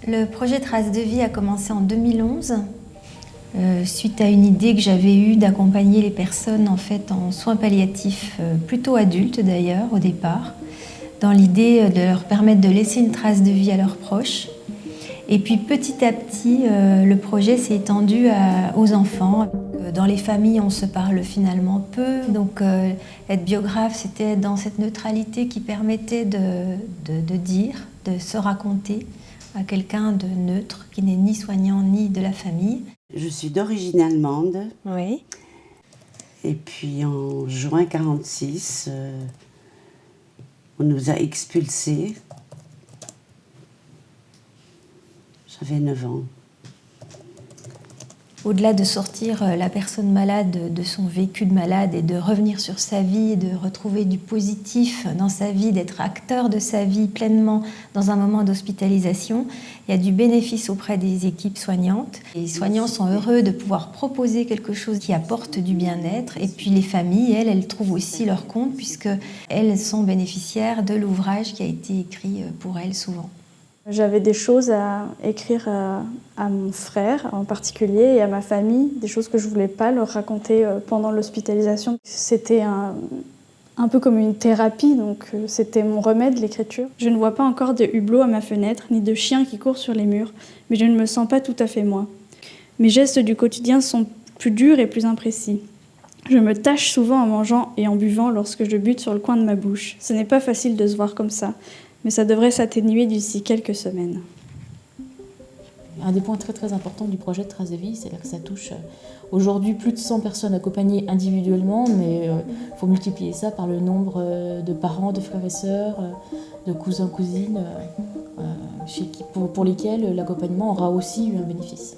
Le projet Traces de vie a commencé en 2011, suite à une idée que j'avais eue d'accompagner les personnes en soins palliatifs, plutôt adultes d'ailleurs au départ, dans l'idée de leur permettre de laisser une trace de vie à leurs proches. Et puis petit à petit, le projet s'est étendu aux enfants. Dans les familles, on se parle finalement peu, donc être biographe, c'était être dans cette neutralité qui permettait de dire, de se raconter à quelqu'un de neutre, qui n'est ni soignant ni de la famille. Je suis d'origine allemande. Oui. Et puis en juin 1946, on nous a expulsés. J'avais 9 ans. Au-delà de sortir la personne malade de son vécu de malade et de revenir sur sa vie, de retrouver du positif dans sa vie, d'être acteur de sa vie pleinement dans un moment d'hospitalisation, il y a du bénéfice auprès des équipes soignantes. Les soignants sont heureux de pouvoir proposer quelque chose qui apporte du bien-être. Et puis les familles, elles trouvent aussi leur compte puisqu'elles sont bénéficiaires de l'ouvrage qui a été écrit pour elles souvent. J'avais des choses à écrire à mon frère en particulier et à ma famille, des choses que je ne voulais pas leur raconter pendant l'hospitalisation. C'était un peu comme une thérapie, donc c'était mon remède, l'écriture. Je ne vois pas encore de hublots à ma fenêtre, ni de chiens qui courent sur les murs, mais je ne me sens pas tout à fait moi. Mes gestes du quotidien sont plus durs et plus imprécis. Je me tâche souvent en mangeant et en buvant lorsque je bute sur le coin de ma bouche. Ce n'est pas facile de se voir comme ça, mais ça devrait s'atténuer d'ici quelques semaines. Un des points très très importants du projet de Traces de vie, c'est que ça touche aujourd'hui plus de 100 personnes accompagnées individuellement, mais il faut multiplier ça par le nombre de parents, de frères et sœurs, de cousins, cousines, pour lesquels l'accompagnement aura aussi eu un bénéfice.